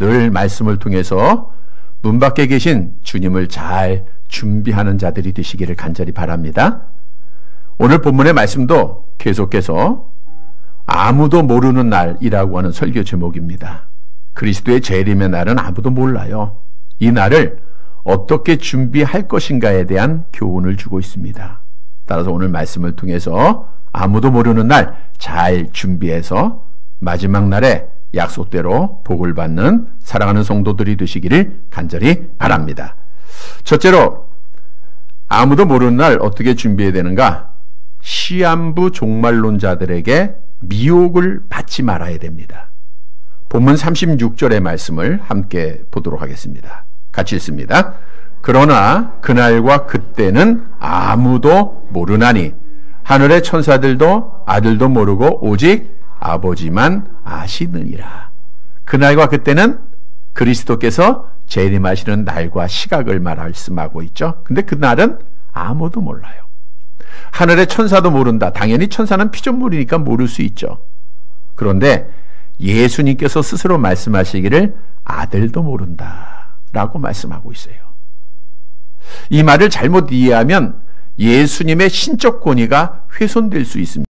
늘 말씀을 통해서 문 밖에 계신 주님을 잘 준비하는 자들이 되시기를 간절히 바랍니다. 오늘 본문의 말씀도 계속해서 아무도 모르는 날이라고 하는 설교 제목입니다. 그리스도의 재림의 날은 아무도 몰라요. 이 날을 어떻게 준비할 것인가에 대한 교훈을 주고 있습니다. 따라서 오늘 말씀을 통해서 아무도 모르는 날 잘 준비해서 마지막 날에 약속대로 복을 받는 사랑하는 성도들이 되시기를 간절히 바랍니다. 첫째로 아무도 모르는 날 어떻게 준비해야 되는가? 시한부 종말론자들에게 미혹을 받지 말아야 됩니다. 본문 36절의 말씀을 함께 보도록 하겠습니다. 같이 읽습니다. 그러나 그날과 그때는 아무도 모르나니 하늘의 천사들도 아들도 모르고 오직 아버지만 아시느니라. 그날과 그때는 그리스도께서 재림하시는 날과 시각을 말씀하고 있죠. 근데 그날은 아무도 몰라요. 하늘의 천사도 모른다. 당연히 천사는 피조물이니까 모를 수 있죠. 그런데 예수님께서 스스로 말씀하시기를 아들도 모른다 라고 말씀하고 있어요. 이 말을 잘못 이해하면 예수님의 신적 권위가 훼손될 수 있습니다.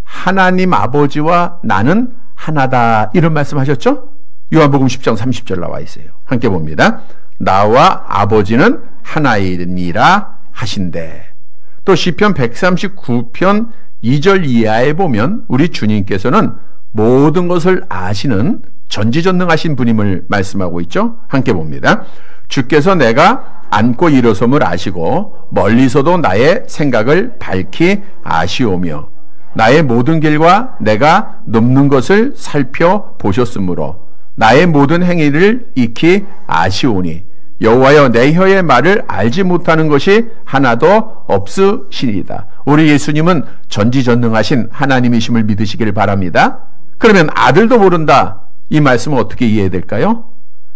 하나님 아버지와 나는 하나다 이런 말씀하셨죠? 요한복음 10장 30절 나와 있어요. 함께 봅니다. 나와 아버지는 하나이니라 하신대. 또 시편 139편 2절 이하에 보면 우리 주님께서는 모든 것을 아시는 전지전능하신 분임을 말씀하고 있죠. 함께 봅니다. 주께서 내가 앉고 일어섬을 아시고 멀리서도 나의 생각을 밝히 아시오며 나의 모든 길과 내가 넘는 것을 살펴보셨으므로 나의 모든 행위를 익히 아시오니 여호와여 내 혀의 말을 알지 못하는 것이 하나도 없으시리이다. 우리 예수님은 전지전능하신 하나님이심을 믿으시기를 바랍니다. 그러면 아들도 모른다. 이 말씀은 어떻게 이해해야 될까요?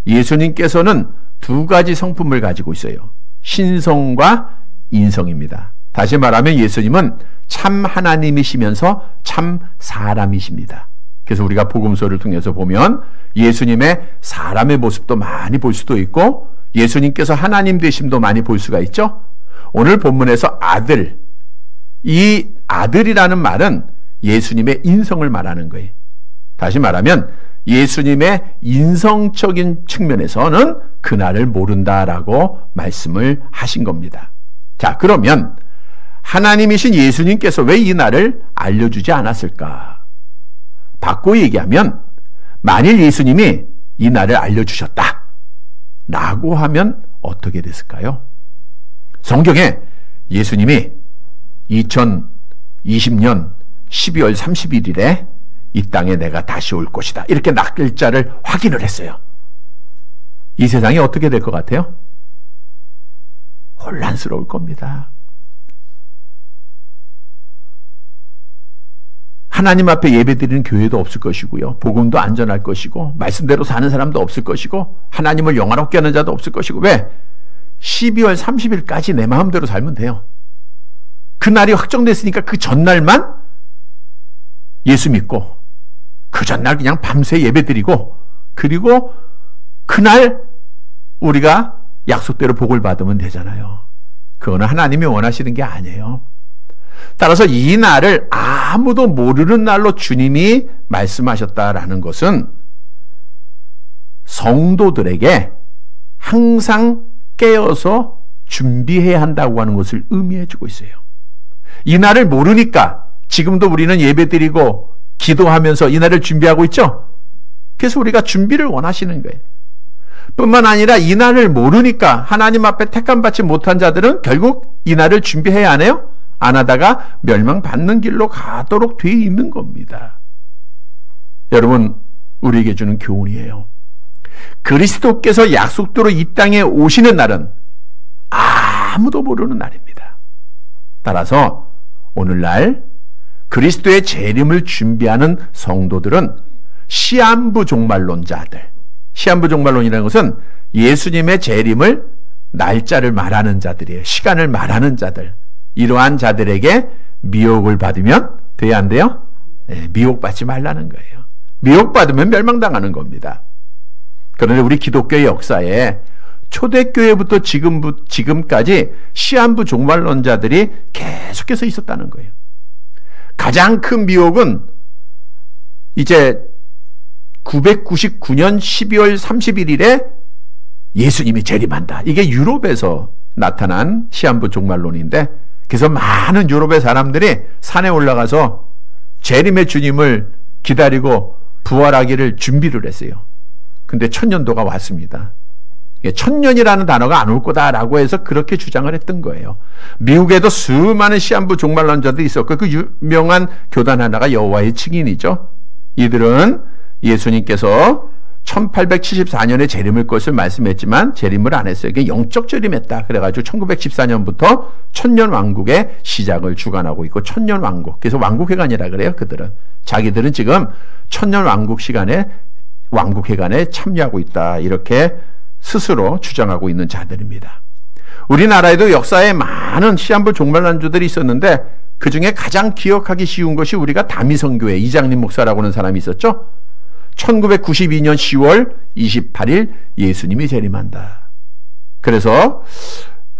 예수님께서는 두 가지 성품을 가지고 있어요. 신성과 인성입니다. 다시 말하면 예수님은 참 하나님이시면서 참 사람이십니다. 그래서 우리가 복음서를 통해서 보면 예수님의 사람의 모습도 많이 볼 수도 있고 예수님께서 하나님 되심도 많이 볼 수가 있죠. 오늘 본문에서 아들, 이 아들이라는 말은 예수님의 인성을 말하는 거예요. 다시 말하면 예수님의 인성적인 측면에서는 그날을 모른다라고 말씀을 하신 겁니다. 자, 그러면 하나님이신 예수님께서 왜 이 날을 알려주지 않았을까? 바꿔 얘기하면 만일 예수님이 이 날을 알려주셨다 라고 하면 어떻게 됐을까요? 성경에 예수님이 2020년 12월 31일에 이 땅에 내가 다시 올 것이다 이렇게 날짜를 확인을 했어요. 이 세상이 어떻게 될 것 같아요? 혼란스러울 겁니다. 하나님 앞에 예배드리는 교회도 없을 것이고요. 복음도 안전할 것이고 말씀대로 사는 사람도 없을 것이고 하나님을 영화롭게 하는 자도 없을 것이고 왜? 12월 30일까지 내 마음대로 살면 돼요. 그날이 확정됐으니까 그 전날만 예수 믿고 그 전날 그냥 밤새 예배드리고 그리고 그날 우리가 약속대로 복을 받으면 되잖아요. 그거는 하나님이 원하시는 게 아니에요. 따라서 이 날을 아무도 모르는 날로 주님이 말씀하셨다라는 것은 성도들에게 항상 깨어서 준비해야 한다고 하는 것을 의미해 주고 있어요. 이 날을 모르니까 지금도 우리는 예배드리고 기도하면서 이 날을 준비하고 있죠? 그래서 우리가 준비를 원하시는 거예요. 뿐만 아니라 이 날을 모르니까 하나님 앞에 택함받지 못한 자들은 결국 이 날을 준비해야 하네요? 안 하다가 멸망받는 길로 가도록 되어 있는 겁니다. 여러분, 우리에게 주는 교훈이에요. 그리스도께서 약속대로 이 땅에 오시는 날은 아무도 모르는 날입니다. 따라서 오늘날 그리스도의 재림을 준비하는 성도들은 시한부 종말론자들, 시한부 종말론이라는 것은 예수님의 재림을 날짜를 말하는 자들이에요. 시간을 말하는 자들. 이러한 자들에게 미혹을 받으면 돼야 안 돼요? 미혹받지 말라는 거예요. 미혹받으면 멸망당하는 겁니다. 그런데 우리 기독교의 역사에 초대교회부터 지금까지 시한부 종말론자들이 계속해서 있었다는 거예요. 가장 큰 미혹은 이제 999년 12월 31일에 예수님이 재림한다. 이게 유럽에서 나타난 시한부 종말론인데, 그래서 많은 유럽의 사람들이 산에 올라가서 재림의 주님을 기다리고 부활하기를 준비를 했어요. 근데 천년도가 왔습니다. 천년이라는 단어가 안 올 거다라고 해서 그렇게 주장을 했던 거예요. 미국에도 수많은 시한부 종말론자들이 있었고, 그 유명한 교단 하나가 여호와의 증인이죠. 이들은 예수님께서 1874년에 재림할 것을 말씀했지만 재림을 안 했어요. 이게 영적 재림했다. 그래가지고 1914년부터 천년왕국의 시작을 주관하고 있고, 천년왕국, 그래서 왕국회관이라 그래요. 그들은 자기들은 지금 천년왕국 시간에 왕국회관에 참여하고 있다, 이렇게 스스로 주장하고 있는 자들입니다. 우리나라에도 역사에 많은 시한부 종말론자들이 있었는데, 그 중에 가장 기억하기 쉬운 것이 우리가 다미성교회 이장림 목사라고 하는 사람이 있었죠. 1992년 10월 28일 예수님이 재림한다. 그래서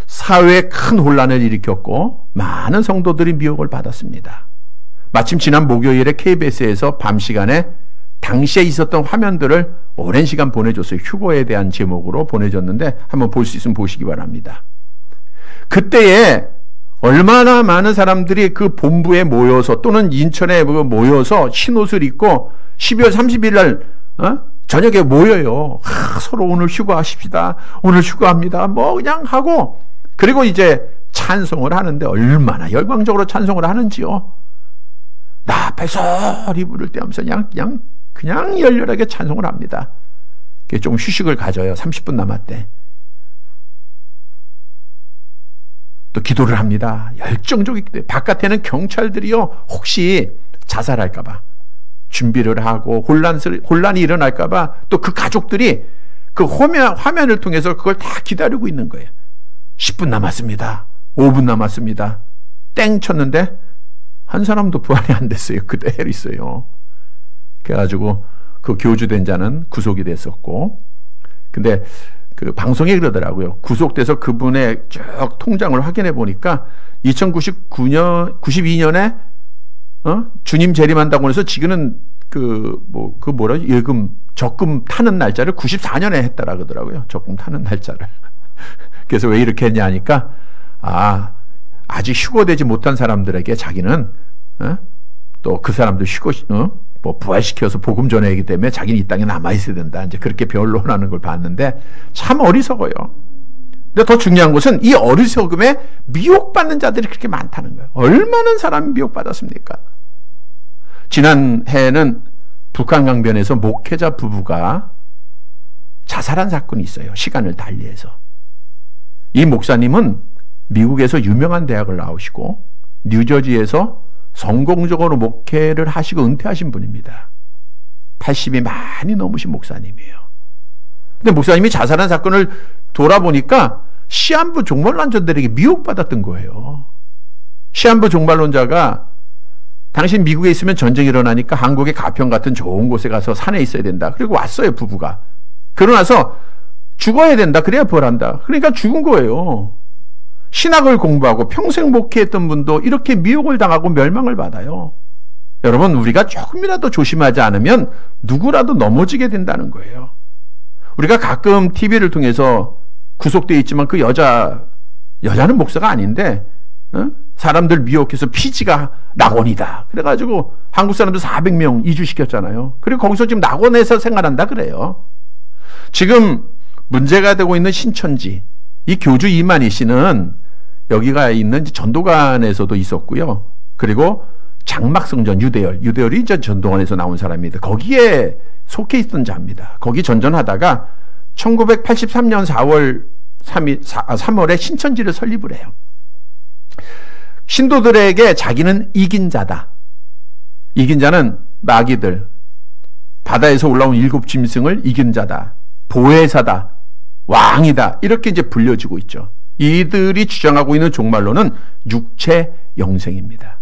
사회에 큰 혼란을 일으켰고 많은 성도들이 미혹을 받았습니다. 마침 지난 목요일에 KBS에서 밤 시간에 당시에 있었던 화면들을 오랜 시간 보내줬어요. 휴거에 대한 제목으로 보내줬는데 한번 볼 수 있으면 보시기 바랍니다. 그때에 얼마나 많은 사람들이 그 본부에 모여서, 또는 인천에 모여서 흰옷을 입고 12월 30일 날 저녁에 모여요. 서로 오늘 휴거하십시다, 오늘 휴거합니다, 뭐 그냥 하고, 그리고 이제 찬송을 하는데 얼마나 열광적으로 찬송을 하는지요. 나팔소리 부를 때 하면서 그냥 열렬하게 찬송을 합니다. 좀 휴식을 가져요. 30분 남았대. 또 기도를 합니다. 열정적이기 때문에. 바깥에는 경찰들이요, 혹시 자살할까봐 준비를 하고, 혼란이 일어날까봐 또 그 가족들이 그 화면을 통해서 그걸 다 기다리고 있는 거예요. 10분 남았습니다. 5분 남았습니다. 땡 쳤는데 한 사람도 부활이 안 됐어요. 그대로 있어요. 그래가지고 그 교주된 자는 구속이 됐었고, 근데 그 방송에 그러더라고요. 구속돼서 그분의 쭉 통장을 확인해 보니까 2092년에 주님 재림한다고 해서 지금은 적금 타는 날짜를 94년에 했다라 그러더라고요. 적금 타는 날짜를. 그래서 왜 이렇게 했냐 하니까, 아직 휴거되지 못한 사람들에게 자기는 또 그 사람들 부활시켜서 복음 전해야기 때문에 자기는 이 땅에 남아있어야 된다. 이제 그렇게 변론하는 걸 봤는데 참 어리석어요. 근데 더 중요한 것은 이 어리석음에 미혹받는 자들이 그렇게 많다는 거예요. 얼마나 사람이 미혹받았습니까? 지난해에는 북한 강변에서 목회자 부부가 자살한 사건이 있어요. 시간을 달리해서. 이 목사님은 미국에서 유명한 대학을 나오시고 뉴저지에서 성공적으로 목회를 하시고 은퇴하신 분입니다. 80이 많이 넘으신 목사님이에요. 근데 목사님이 자살한 사건을 돌아보니까 시한부 종말론자들에게 미혹받았던 거예요. 시한부 종말론자가 당신 미국에 있으면 전쟁이 일어나니까 한국의 가평 같은 좋은 곳에 가서 산에 있어야 된다. 그리고 왔어요, 부부가. 그러고 나서 죽어야 된다. 그래야 부활한다. 그러니까 죽은 거예요. 신학을 공부하고 평생 목회했던 분도 이렇게 미혹을 당하고 멸망을 받아요. 여러분, 우리가 조금이라도 조심하지 않으면 누구라도 넘어지게 된다는 거예요. 우리가 가끔 TV를 통해서 구속되어 있지만 그 여자는 목사가 아닌데 사람들 미혹해서 피지가 낙원이다. 그래가지고 한국 사람들 400명 이주시켰잖아요. 그리고 거기서 지금 낙원에서 생활한다 그래요. 지금 문제가 되고 있는 신천지, 이 교주 이만희 씨는 여기가 있는 전도관에서도 있었고요. 그리고 장막성전 유대열이 이제 전도관에서 나온 사람입니다. 거기에 속해 있던 자입니다. 거기 전전하다가 1983년 3월에 신천지를 설립을 해요. 신도들에게 자기는 이긴 자다. 이긴 자는 마귀들, 바다에서 올라온 7 짐승을 이긴 자다. 보혜사다. 왕이다. 이렇게 이제 불려지고 있죠. 이들이 주장하고 있는 종말론은 육체 영생입니다.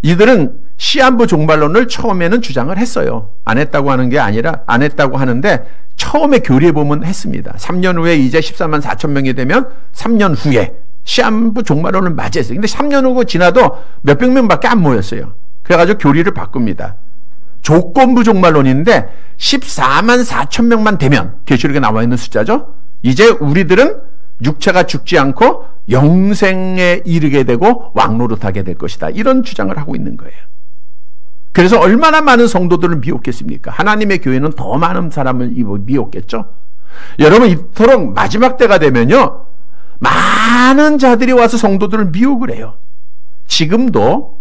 이들은 시한부 종말론을 처음에는 주장을 했어요. 안 했다고 하는 게 아니라 안 했다고 하는데 처음에 교리에 보면 했습니다. 3년 후에 이제 14만 4천 명이 되면 3년 후에 시한부 종말론을 맞이했어요. 근데 3년 후고 지나도 몇백 명밖에 안 모였어요. 그래가지고 교리를 바꿉니다. 조건부 종말론인데 14만 4천 명만 되면, 계시록에 나와 있는 숫자죠. 이제 우리들은 육체가 죽지 않고 영생에 이르게 되고 왕노릇하게 될 것이다. 이런 주장을 하고 있는 거예요. 그래서 얼마나 많은 성도들을 미혹했습니까? 하나님의 교회는 더 많은 사람을 미혹했죠. 여러분, 이토록 마지막 때가 되면요, 많은 자들이 와서 성도들을 미혹을 해요. 지금도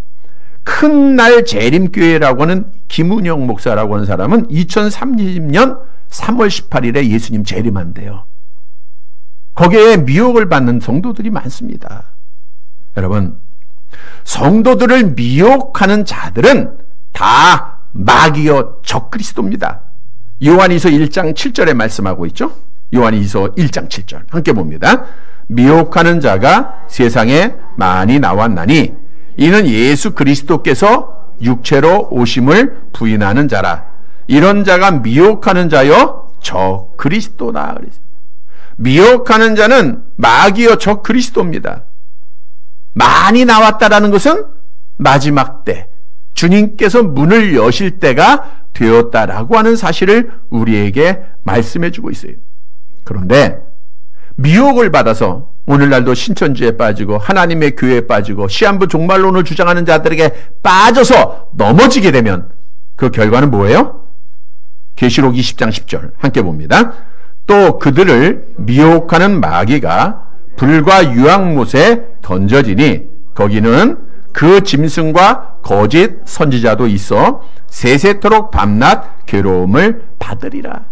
큰날 재림교회라고 하는 김은영 목사라고 하는 사람은 2030년 3월 18일에 예수님 재림한대요. 거기에 미혹을 받는 성도들이 많습니다. 여러분, 성도들을 미혹하는 자들은 다 마귀여 적그리스도입니다. 요한이서 1장 7절에 말씀하고 있죠. 요한이서 1장 7절 함께 봅니다. 미혹하는 자가 세상에 많이 나왔나니 이는 예수 그리스도께서 육체로 오심을 부인하는 자라. 이런 자가 미혹하는 자여 적그리스도다. 미혹하는 자는 마귀여 적그리스도입니다. 많이 나왔다라는 것은 마지막 때 주님께서 문을 여실 때가 되었다라고 하는 사실을 우리에게 말씀해 주고 있어요. 그런데 미혹을 받아서 오늘날도 신천지에 빠지고 하나님의 교회에 빠지고 시한부 종말론을 주장하는 자들에게 빠져서 넘어지게 되면 그 결과는 뭐예요? 계시록 20장 10절 함께 봅니다. 또 그들을 미혹하는 마귀가 불과 유황못에 던져지니 거기는 그 짐승과 거짓 선지자도 있어 세세토록 밤낮 괴로움을 받으리라.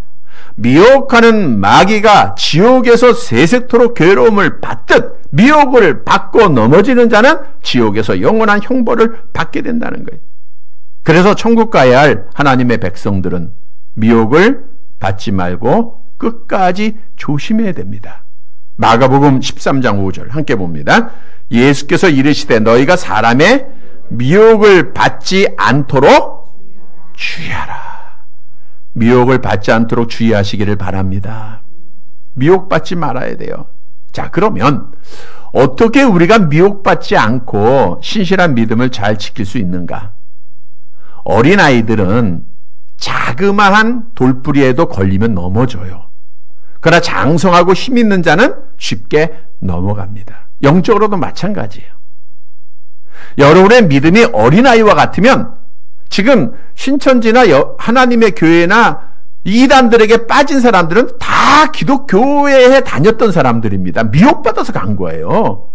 미혹하는 마귀가 지옥에서 세세토록 괴로움을 받듯 미혹을 받고 넘어지는 자는 지옥에서 영원한 형벌을 받게 된다는 거예요. 그래서 천국 가야 할 하나님의 백성들은 미혹을 받지 말고 끝까지 조심해야 됩니다. 마가복음 13장 5절 함께 봅니다. 예수께서 이르시되 너희가 사람의 미혹을 받지 않도록 주의하라. 미혹을 받지 않도록 주의하시기를 바랍니다. 미혹받지 말아야 돼요. 자, 그러면 어떻게 우리가 미혹받지 않고 신실한 믿음을 잘 지킬 수 있는가? 어린아이들은 자그마한 돌부리에도 걸리면 넘어져요. 그러나 장성하고 힘 있는 자는 쉽게 넘어갑니다. 영적으로도 마찬가지예요. 여러분의 믿음이 어린아이와 같으면 지금 신천지나 하나님의 교회나 이단들에게 빠진 사람들은 다 기독교회에 다녔던 사람들입니다. 미혹받아서 간 거예요.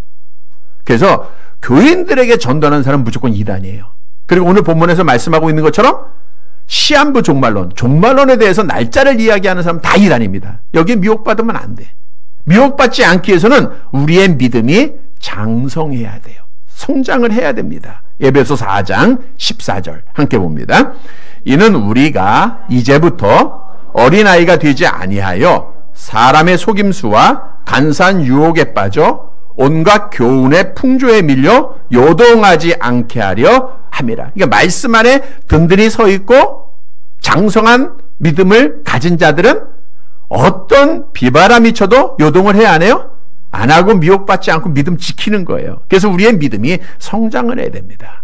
그래서 교인들에게 전도하는 사람은 무조건 이단이에요. 그리고 오늘 본문에서 말씀하고 있는 것처럼 시한부 종말론에 대해서 날짜를 이야기하는 사람은 다 이단입니다. 여기에 미혹받으면 안 돼. 미혹받지 않기 위해서는 우리의 믿음이 장성해야 돼요. 성장을 해야 됩니다. 에베소 4장 14절 함께 봅니다. 이는 우리가 이제부터 어린아이가 되지 아니하여 사람의 속임수와 간사한 유혹에 빠져 온갖 교훈의 풍조에 밀려 요동하지 않게 하려 함이라. 그러니까 말씀 안에 든든히 서 있고 장성한 믿음을 가진 자들은 어떤 비바람이 쳐도 요동을 해야 하네요? 안 하고 미혹받지 않고 믿음 지키는 거예요. 그래서 우리의 믿음이 성장을 해야 됩니다.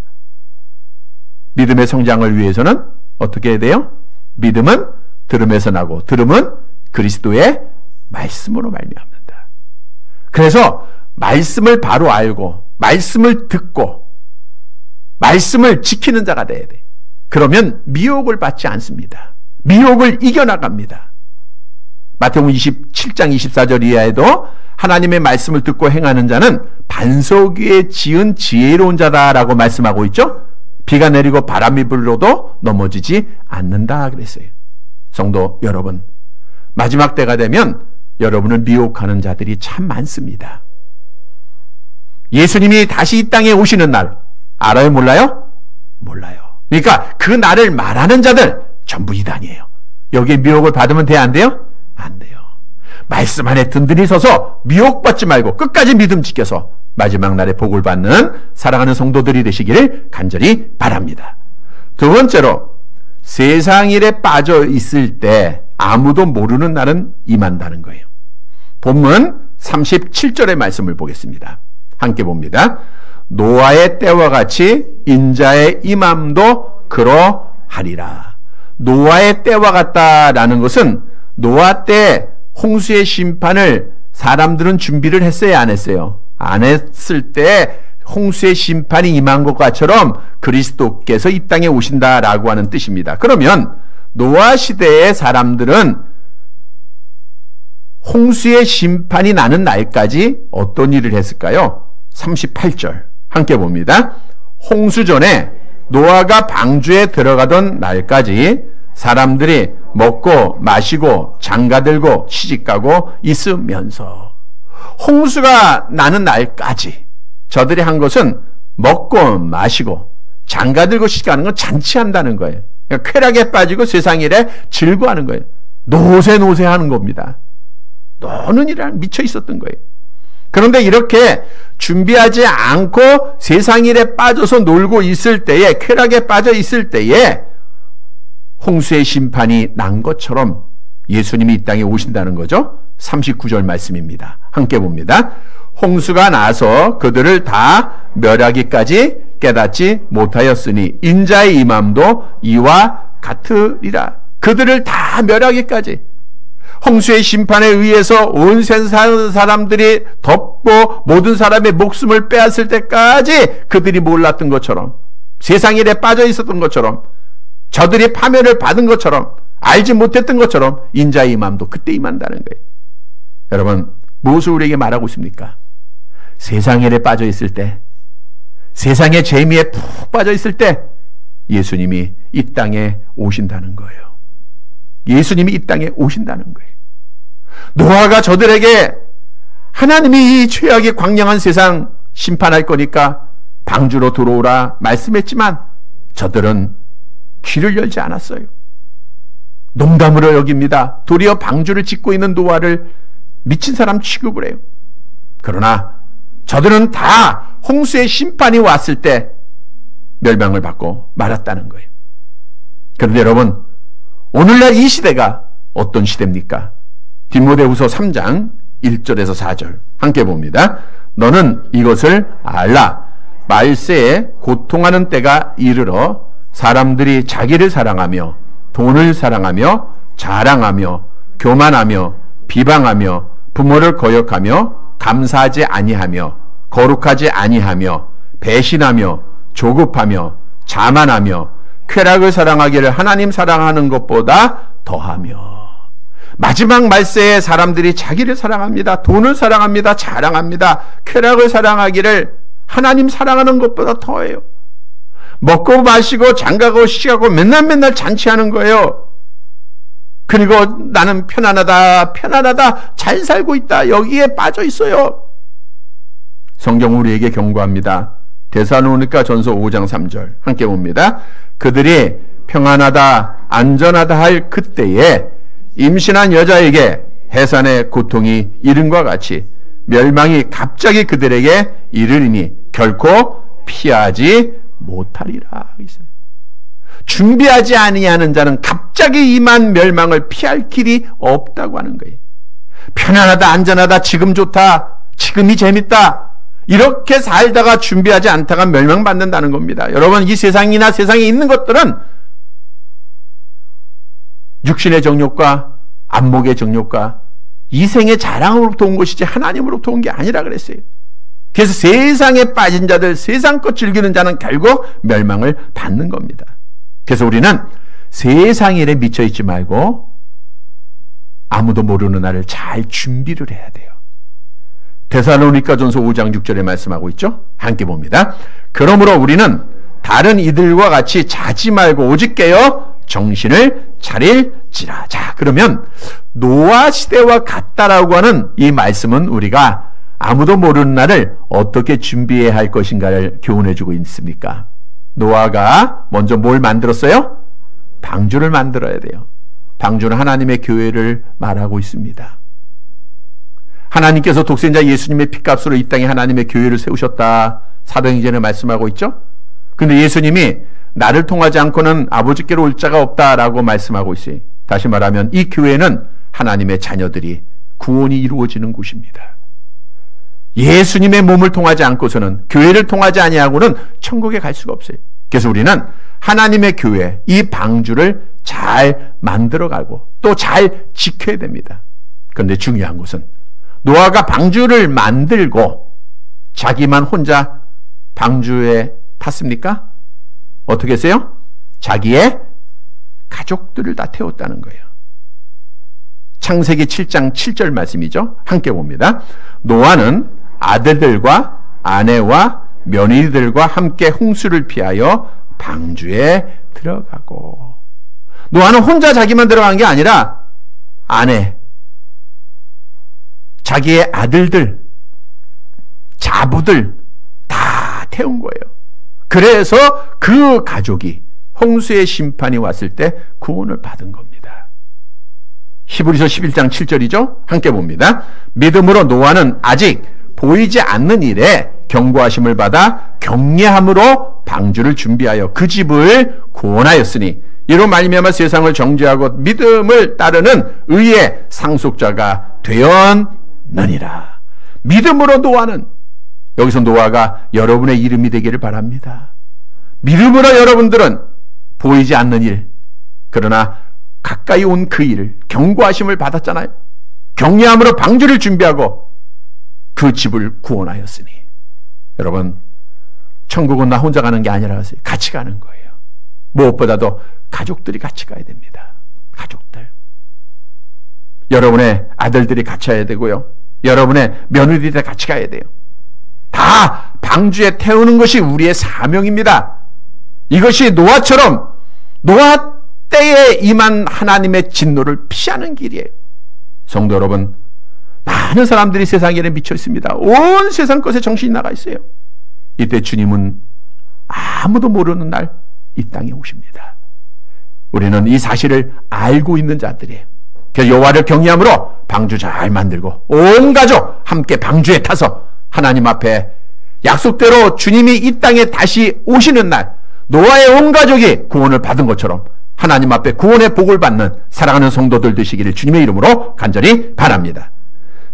믿음의 성장을 위해서는 어떻게 해야 돼요? 믿음은 들음에서 나고 들음은 그리스도의 말씀으로 말미암는다. 그래서 말씀을 바로 알고 말씀을 듣고 말씀을 지키는 자가 돼야 돼. 그러면 미혹을 받지 않습니다. 미혹을 이겨나갑니다. 마태복음 27장 24절 이하에도 하나님의 말씀을 듣고 행하는 자는 반석 위에 지은 지혜로운 자다라고 말씀하고 있죠. 비가 내리고 바람이 불러도 넘어지지 않는다 그랬어요. 성도 여러분, 마지막 때가 되면 여러분을 미혹하는 자들이 참 많습니다. 예수님이 다시 이 땅에 오시는 날 알아요? 몰라요? 몰라요. 그러니까 그 날을 말하는 자들 전부 이단이에요. 여기에 미혹을 받으면 돼요? 안 돼요? 안 돼요. 말씀 안에 든든히 서서 미혹받지 말고 끝까지 믿음 지켜서 마지막 날에 복을 받는 사랑하는 성도들이 되시기를 간절히 바랍니다. 두 번째로, 세상 일에 빠져 있을 때 아무도 모르는 날은 임한다는 거예요. 본문 37절의 말씀을 보겠습니다. 함께 봅니다. 노아의 때와 같이 인자의 임함도 그러하리라. 노아의 때와 같다라는 것은 노아 때 홍수의 심판을 사람들은 준비를 했어요, 안 했어요? 안 했을 때 홍수의 심판이 임한 것과처럼 그리스도께서 이 땅에 오신다라고 하는 뜻입니다. 그러면 노아 시대의 사람들은 홍수의 심판이 나는 날까지 어떤 일을 했을까요? 38절 함께 봅니다. 홍수 전에 노아가 방주에 들어가던 날까지 사람들이 먹고 마시고 장가들고 시집가고 있으면서, 홍수가 나는 날까지 저들이 한 것은 먹고 마시고 장가들고 시집가는 건 잔치한다는 거예요. 그러니까 쾌락에 빠지고 세상 일에 즐거워하는 거예요. 노세하는 겁니다. 노는 일에 미쳐 있었던 거예요. 그런데 이렇게 준비하지 않고 세상 일에 빠져서 놀고 있을 때에, 쾌락에 빠져 있을 때에 홍수의 심판이 난 것처럼 예수님이 이 땅에 오신다는 거죠. 39절 말씀입니다. 함께 봅니다. 홍수가 나서 그들을 다 멸하기까지 깨닫지 못하였으니 인자의 임함도 이와 같으리라. 그들을 다 멸하기까지, 홍수의 심판에 의해서 온 세상 사람들이 덮고 모든 사람의 목숨을 빼앗을 때까지 그들이 몰랐던 것처럼, 세상 일에 빠져 있었던 것처럼, 저들이 파멸을 받은 것처럼, 알지 못했던 것처럼 인자의 임함도 그때 임한다는 거예요. 여러분, 무엇을 우리에게 말하고 있습니까? 세상 일에 빠져 있을 때, 세상의 재미에 푹 빠져 있을 때 예수님이 이 땅에 오신다는 거예요. 예수님이 이 땅에 오신다는 거예요. 노아가 저들에게 하나님이 이 죄악의 광량한 세상 심판할 거니까 방주로 들어오라 말씀했지만 저들은 귀를 열지 않았어요. 농담으로 여깁니다. 도리어 방주를 짓고 있는 노아를 미친 사람 취급을 해요. 그러나 저들은 다 홍수의 심판이 왔을 때 멸망을 받고 말았다는 거예요. 그런데 여러분, 오늘날 이 시대가 어떤 시대입니까? 디모데후서 3장 1절에서 4절 함께 봅니다. 너는 이것을 알라. 말세에 고통하는 때가 이르러 사람들이 자기를 사랑하며 돈을 사랑하며 자랑하며 교만하며 비방하며 부모를 거역하며 감사하지 아니하며 거룩하지 아니하며 배신하며 조급하며 자만하며 쾌락을 사랑하기를 하나님 사랑하는 것보다 더하며. 마지막 말세에 사람들이 자기를 사랑합니다. 돈을 사랑합니다. 자랑합니다. 쾌락을 사랑하기를 하나님 사랑하는 것보다 더해요. 먹고 마시고 장가고 시가고 맨날 잔치하는 거예요. 그리고 나는 편안하다 잘 살고 있다, 여기에 빠져 있어요. 성경 우리에게 경고합니다. 데살로니가 전서 5장 3절 함께 봅니다. 그들이 평안하다 안전하다 할 그때에 임신한 여자에게 해산의 고통이 이른과 같이 멸망이 갑자기 그들에게 이르리니 결코 피하지 못하리라. 준비하지 아니하는 자는 갑자기 임한 멸망을 피할 길이 없다고 하는 거예요. 편안하다 안전하다 지금 좋다 지금이 재밌다 이렇게 살다가 준비하지 않다가 멸망받는다는 겁니다. 여러분, 이 세상이나 세상에 있는 것들은 육신의 정욕과 안목의 정욕과 이생의 자랑으로부터 온 것이지 하나님으로부터 온 게 아니라 그랬어요. 그래서 세상에 빠진 자들, 세상 것 즐기는 자는 결국 멸망을 받는 겁니다. 그래서 우리는 세상 일에 미쳐 있지 말고 아무도 모르는 날을 잘 준비를 해야 돼요. 데살로니가 전서 5장 6절에 말씀하고 있죠. 함께 봅니다. 그러므로 우리는 다른 이들과 같이 자지 말고 오직 깨어 정신을 차릴지라. 자, 그러면 노아 시대와 같다라고 하는 이 말씀은 우리가 아무도 모르는 날을 어떻게 준비해야 할 것인가를 교훈해 주고 있습니까? 노아가 먼저 뭘 만들었어요? 방주를 만들어야 돼요. 방주는 하나님의 교회를 말하고 있습니다. 하나님께서 독생자 예수님의 피값으로 이 땅에 하나님의 교회를 세우셨다. 사도행전에 말씀하고 있죠. 근데 예수님이 나를 통하지 않고는 아버지께로 올 자가 없다라고 말씀하고 있어요. 다시 말하면 이 교회는 하나님의 자녀들이 구원이 이루어지는 곳입니다. 예수님의 몸을 통하지 않고서는, 교회를 통하지 아니하고는 천국에 갈 수가 없어요. 그래서 우리는 하나님의 교회, 이 방주를 잘 만들어가고 또 잘 지켜야 됩니다. 그런데 중요한 것은 노아가 방주를 만들고 자기만 혼자 방주에 탔습니까? 어떻게 했어요? 자기의 가족들을 다 태웠다는 거예요. 창세기 7장 7절 말씀이죠. 함께 봅니다. 노아는 아들들과 아내와 며느리들과 함께 홍수를 피하여 방주에 들어가고, 노아는 혼자 자기만 들어간 게 아니라 아내, 자기의 아들들, 자부들 다 태운 거예요. 그래서 그 가족이 홍수의 심판이 왔을 때 구원을 받은 겁니다. 히브리서 11장 7절이죠. 함께 봅니다. 믿음으로 노아는 아직 보이지 않는 일에 경고하심을 받아 경외함으로 방주를 준비하여 그 집을 구원하였으니 이로 말미암아 세상을 정죄하고 믿음을 따르는 의의 상속자가 되었느니라. 믿음으로 노아는, 여기서 노아가 여러분의 이름이 되기를 바랍니다. 믿음으로 여러분들은 보이지 않는 일, 그러나 가까이 온 그 일을 경고하심을 받았잖아요. 경외함으로 방주를 준비하고 그 집을 구원하였으니. 여러분, 천국은 나 혼자 가는 게 아니라 같이 가는 거예요. 무엇보다도 가족들이 같이 가야 됩니다. 가족들. 여러분의 아들들이 같이 가야 되고요. 여러분의 며느리들이 같이 가야 돼요. 다 방주에 태우는 것이 우리의 사명입니다. 이것이 노아처럼 노아 때에 임한 하나님의 진노를 피하는 길이에요. 성도 여러분, 많은 사람들이 세상에 미쳐 있습니다. 온 세상 것에 정신이 나가 있어요. 이때 주님은 아무도 모르는 날 이 땅에 오십니다. 우리는 이 사실을 알고 있는 자들이에요. 그래서 여호와를 경외함으로 방주 잘 만들고 온 가족 함께 방주에 타서 하나님 앞에 약속대로 주님이 이 땅에 다시 오시는 날 노아의 온 가족이 구원을 받은 것처럼 하나님 앞에 구원의 복을 받는 사랑하는 성도들 되시기를 주님의 이름으로 간절히 바랍니다.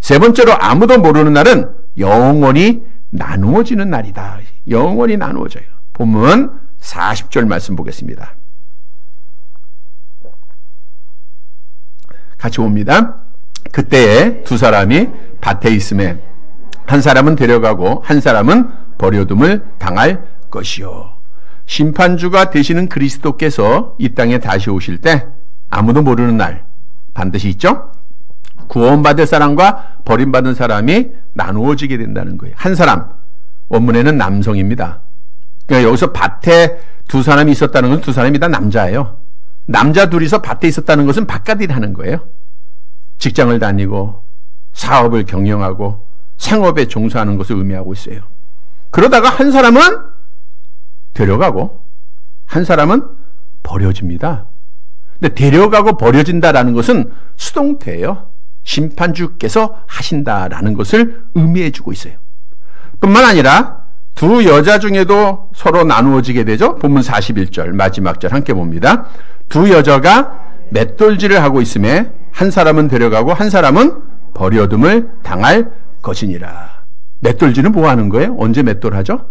세 번째로, 아무도 모르는 날은 영원히 나누어지는 날이다. 영원히 나누어져요. 본문 40절 말씀 보겠습니다. 같이 봅니다. 그때에 두 사람이 밭에 있음에 한 사람은 데려가고 한 사람은 버려둠을 당할 것이요. 심판주가 되시는 그리스도께서 이 땅에 다시 오실 때 아무도 모르는 날 반드시 있죠. 구원받을 사람과 버림받은 사람이 나누어지게 된다는 거예요. 한 사람, 원문에는 남성입니다. 그러니까 여기서 밭에 두 사람이 있었다는 것은 두 사람이 다 남자예요. 남자 둘이서 밭에 있었다는 것은 바깥 일 하는 거예요. 직장을 다니고 사업을 경영하고 생업에 종사하는 것을 의미하고 있어요. 그러다가 한 사람은 데려가고 한 사람은 버려집니다. 근데 데려가고 버려진다라는 것은 수동태예요. 심판주께서 하신다라는 것을 의미해 주고 있어요. 뿐만 아니라 두 여자 중에도 서로 나누어지게 되죠. 본문 41절 마지막 절 함께 봅니다. 두 여자가 맷돌질을 하고 있음에 한 사람은 데려가고 한 사람은 버려둠을 당할 것이니라. 맷돌질은 뭐 하는 거예요? 언제 맷돌 하죠?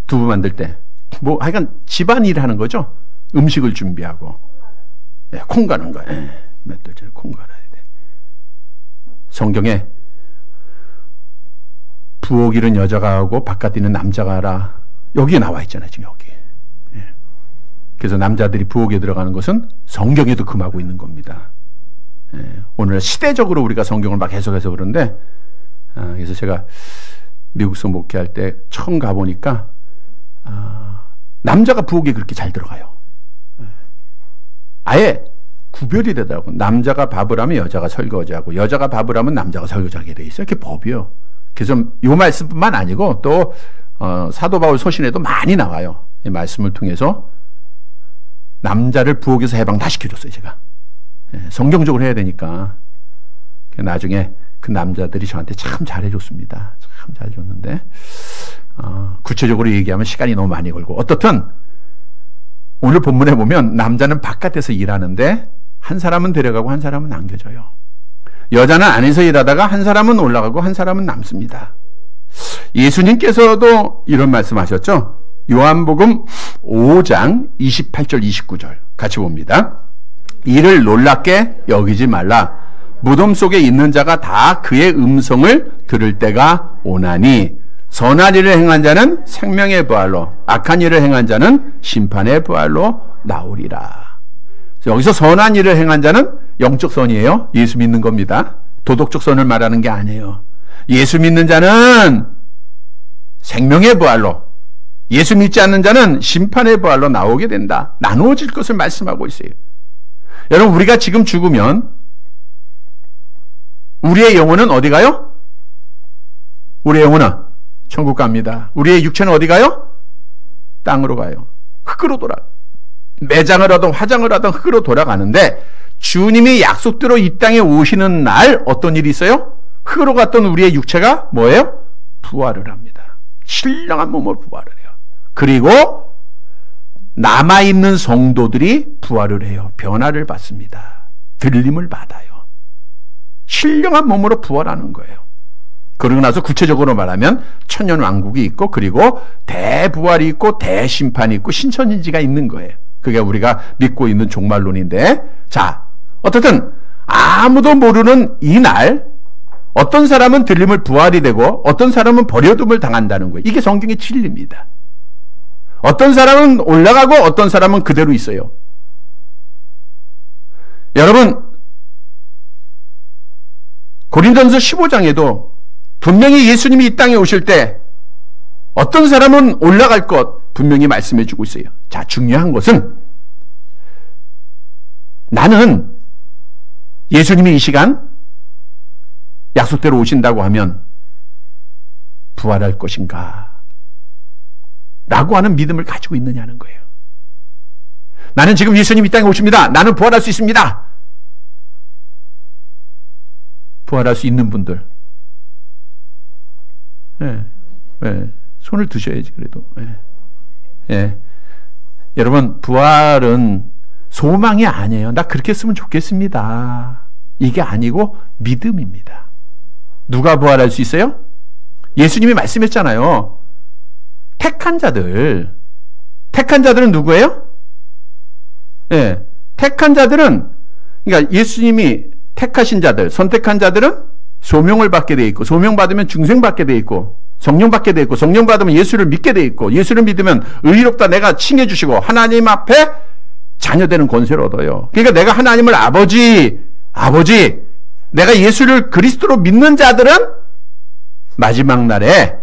두부 만들 때. 뭐 하여간 집안일 하는 거죠. 음식을 준비하고. 예, 콩 가는 거예요. 예, 맷돌질 콩 갈아야 돼. 성경에 부엌 일은 여자가 하고 바깥 일은 남자가 하라. 여기에 나와 있잖아요. 지금 여기. 예. 그래서 남자들이 부엌에 들어가는 것은 성경에도 금하고 있는 겁니다. 예. 오늘 시대적으로 우리가 성경을 막 해석해서 그런데 그래서 제가 미국서 목회할 때 처음 가보니까 남자가 부엌에 그렇게 잘 들어가요. 예. 아예 구별이 되더라고요. 남자가 밥을 하면 여자가 설거지하고 여자가 밥을 하면 남자가 설거지하게 돼 있어요. 그게 법이요. 그래서 이 말씀뿐만 아니고 또 사도 바울 서신에도 많이 나와요. 이 말씀을 통해서 남자를 부엌에서 해방 다 시켜줬어요. 제가. 예, 성경적으로 해야 되니까 나중에 그 남자들이 저한테 참 잘해줬습니다. 참 잘해줬는데 구체적으로 얘기하면 시간이 너무 많이 걸고, 어떻든 오늘 본문에 보면 남자는 바깥에서 일하는데 한 사람은 데려가고 한 사람은 남겨져요. 여자는 안에서 일하다가 한 사람은 올라가고 한 사람은 남습니다. 예수님께서도 이런 말씀하셨죠. 요한복음 5장 28절 29절 같이 봅니다. 이를 놀랍게 여기지 말라. 무덤 속에 있는 자가 다 그의 음성을 들을 때가 오나니 선한 일을 행한 자는 생명의 부활로, 악한 일을 행한 자는 심판의 부활로 나오리라. 여기서 선한 일을 행한 자는 영적 선이에요. 예수 믿는 겁니다. 도덕적 선을 말하는 게 아니에요. 예수 믿는 자는 생명의 부활로, 예수 믿지 않는 자는 심판의 부활로 나오게 된다. 나누어질 것을 말씀하고 있어요. 여러분, 우리가 지금 죽으면 우리의 영혼은 어디 가요? 우리의 영혼은 천국 갑니다. 우리의 육체는 어디 가요? 땅으로 가요. 흙으로 매장을 하든 화장을 하든 흙으로 돌아가는데, 주님이 약속대로 이 땅에 오시는 날 어떤 일이 있어요? 흙으로 갔던 우리의 육체가 뭐예요? 부활을 합니다. 신령한 몸으로 부활을 해요. 그리고 남아있는 성도들이 부활을 해요. 변화를 받습니다. 들림을 받아요. 신령한 몸으로 부활하는 거예요. 그러고 나서 구체적으로 말하면 천년왕국이 있고, 그리고 대부활이 있고 대심판이 있고 신천인지가 있는 거예요. 그게 우리가 믿고 있는 종말론인데, 자, 어떻든 아무도 모르는 이날 어떤 사람은 들림을 부활이 되고 어떤 사람은 버려둠을 당한다는 거예요. 이게 성경의 진리입니다. 어떤 사람은 올라가고 어떤 사람은 그대로 있어요. 여러분, 고린도전서 15장에도 분명히 예수님이 이 땅에 오실 때 어떤 사람은 올라갈 것 분명히 말씀해 주고 있어요. 자, 중요한 것은 나는 예수님이 이 시간 약속대로 오신다고 하면 부활할 것인가 라고 하는 믿음을 가지고 있느냐는 거예요. 나는 지금 예수님이 이 땅에 오십니다. 나는 부활할 수 있습니다. 부활할 수 있는 분들, 손을 드셔야지. 그래도 여러분, 부활은 소망이 아니에요. 나 그렇게 했으면 좋겠습니다. 이게 아니고 믿음입니다. 누가 부활할 수 있어요? 예수님이 말씀했잖아요. 택한 자들. 택한 자들은 누구예요? 택한 자들은, 그러니까 예수님이 택하신 자들, 선택한 자들은 소명을 받게 돼 있고, 소명 받으면 중생 받게 돼 있고, 성령 받게 돼 있고, 성령 받으면 예수를 믿게 돼 있고, 예수를 믿으면 의롭다 내가 칭해 주시고 하나님 앞에 자녀되는 권세를 얻어요. 그러니까 내가 하나님을 아버지, 내가 예수를 그리스도로 믿는 자들은 마지막 날에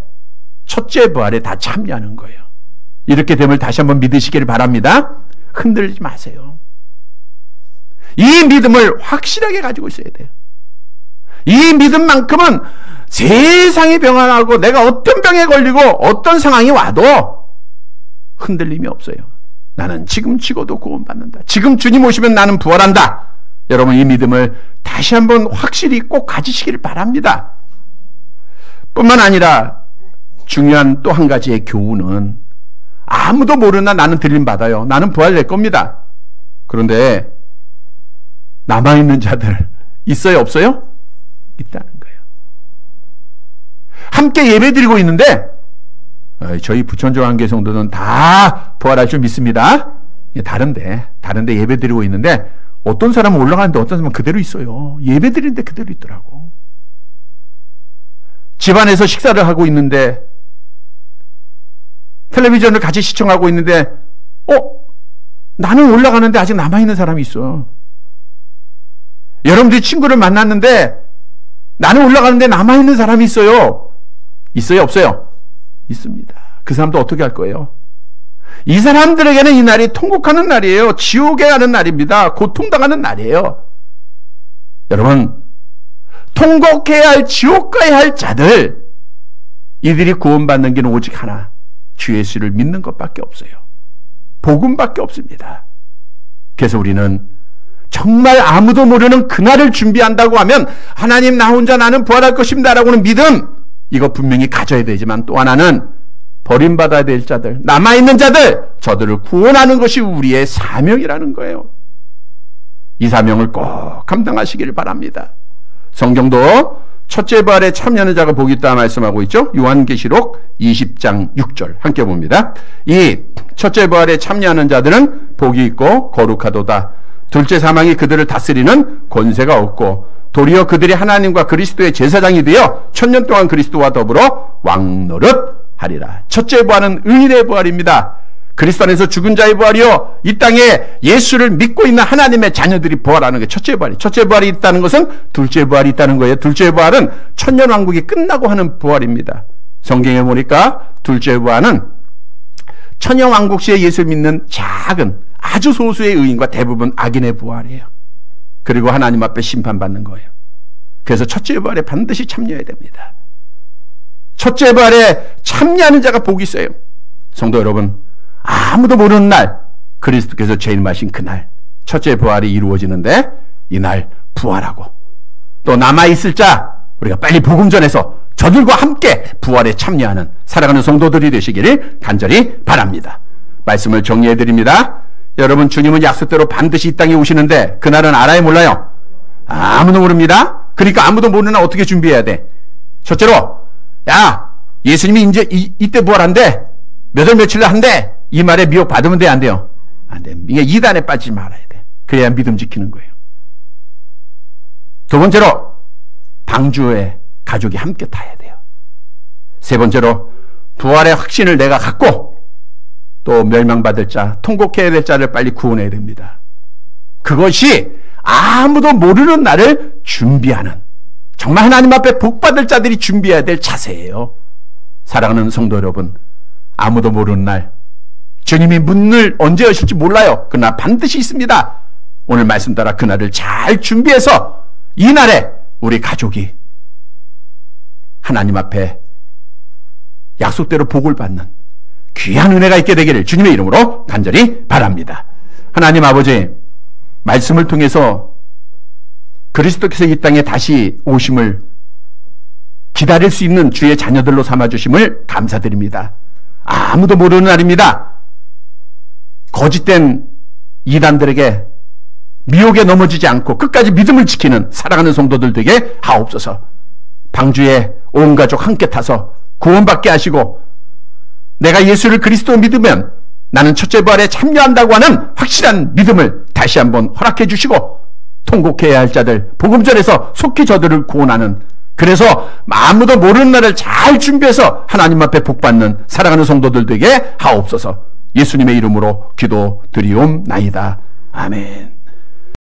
첫째 부활에 다 참여하는 거예요. 이렇게 됨을 다시 한번 믿으시기를 바랍니다. 흔들리지 마세요. 이 믿음을 확실하게 가지고 있어야 돼요. 이 믿음만큼은 세상이 병환하고 내가 어떤 병에 걸리고 어떤 상황이 와도 흔들림이 없어요. 나는 지금 죽어도 구원받는다. 지금 주님 오시면 나는 부활한다. 여러분, 이 믿음을 다시 한번 확실히 꼭 가지시기를 바랍니다. 뿐만 아니라 중요한 또 한 가지의 교훈은, 아무도 모르나 나는 들림 받아요. 나는 부활 낼 겁니다. 그런데 남아있는 자들 있어요, 없어요? 있다는 거예요. 함께 예배 드리고 있는데 저희 부천조 한계 성도는 다 부활할 줄 믿습니다. 다른데 예배 드리고 있는데 어떤 사람은 올라가는데 어떤 사람은 그대로 있어요. 예배 드리는데 그대로 있더라고. 집안에서 식사를 하고 있는데, 텔레비전을 같이 시청하고 있는데 나는 올라가는데 아직 남아있는 사람이 있어. 여러분들이 친구를 만났는데 나는 올라가는데 남아있는 사람이 있어요. 있어요, 없어요? 있습니다. 그 사람도 어떻게 할 거예요? 이 사람들에게는 이 날이 통곡하는 날이에요. 지옥에 가는 날입니다. 고통당하는 날이에요. 여러분, 통곡해야 할, 지옥 가야 할 자들, 이들이 구원받는 길은 오직 하나, 주 예수를 믿는 것밖에 없어요. 복음밖에 없습니다. 그래서 우리는 정말 아무도 모르는 그날을 준비한다고 하면 하나님 나 혼자 나는 부활할 것입니다 라고는 믿음, 이거 분명히 가져야 되지만 또 하나는 버림받아야 될 자들, 남아있는 자들, 저들을 구원하는 것이 우리의 사명이라는 거예요. 이 사명을 꼭 감당하시기를 바랍니다. 성경도 첫째 부활에 참여하는 자가 복이 있다 말씀하고 있죠. 요한계시록 20장 6절 함께 봅니다. 이 첫째 부활에 참여하는 자들은 복이 있고 거룩하도다. 둘째 사망이 그들을 다스리는 권세가 없고 도리어 그들이 하나님과 그리스도의 제사장이 되어 천년 동안 그리스도와 더불어 왕노릇하리라. 첫째 부활은 의인의 부활입니다. 그리스도 안에서 죽은 자의 부활이요, 이 땅에 예수를 믿고 있는 하나님의 자녀들이 부활하는 게 첫째 부활이. 첫째 부활이 있다는 것은 둘째 부활이 있다는 거예요. 둘째 부활은 천년 왕국이 끝나고 하는 부활입니다. 성경에 보니까 둘째 부활은 천년 왕국 시에 예수 믿는 작은 아주 소수의 의인과 대부분 악인의 부활이에요. 그리고 하나님 앞에 심판받는 거예요. 그래서 첫째 부활에 반드시 참여해야 됩니다. 첫째 부활에 참여하는 자가 복이 있어요. 성도 여러분, 아무도 모르는 날, 그리스도께서 죄인 마신 그날 첫째 부활이 이루어지는데, 이날 부활하고 또 남아있을 자 우리가 빨리 복음 전해서 저들과 함께 부활에 참여하는 살아가는 성도들이 되시기를 간절히 바랍니다. 말씀을 정리해 드립니다. 여러분, 주님은 약속대로 반드시 이 땅에 오시는데 그날은 알아요, 몰라요? 아무도 모릅니다. 그러니까 아무도 모르는 날 어떻게 준비해야 돼? 첫째로, 야, 예수님이 이제 이때 부활한대, 몇 월 며칠 날 한대, 이 말에 미혹 받으면 돼, 안 돼요? 안 돼. 이게 이단에 빠지지 말아야 돼. 그래야 믿음 지키는 거예요. 두 번째로, 방주에 가족이 함께 타야 돼요. 세 번째로, 부활의 확신을 내가 갖고 또 멸망받을 자, 통곡해야 될 자를 빨리 구원해야 됩니다. 그것이 아무도 모르는 날을 준비하는, 정말 하나님 앞에 복받을 자들이 준비해야 될 자세예요. 사랑하는 성도 여러분, 아무도 모르는 날, 주님이 문을 언제 여실지 몰라요. 그러나 반드시 있습니다. 오늘 말씀 따라 그날을 잘 준비해서 이 날에 우리 가족이 하나님 앞에 약속대로 복을 받는 귀한 은혜가 있게 되기를 주님의 이름으로 간절히 바랍니다. 하나님 아버지, 말씀을 통해서 그리스도께서 이 땅에 다시 오심을 기다릴 수 있는 주의 자녀들로 삼아주심을 감사드립니다. 아무도 모르는 날입니다. 거짓된 이단들에게 미혹에 넘어지지 않고 끝까지 믿음을 지키는 사랑하는 성도들 되게 하옵소서. 방주에 온 가족 함께 타서 구원받게 하시고, 내가 예수를 그리스도 믿으면 나는 첫째 부활에 참여한다고 하는 확실한 믿음을 다시 한번 허락해 주시고, 통곡해야 할 자들 복음 전해서 속히 저들을 구원하는, 그래서 아무도 모르는 날을 잘 준비해서 하나님 앞에 복받는 사랑하는 성도들 되게 하옵소서. 예수님의 이름으로 기도드리옵나이다. 아멘.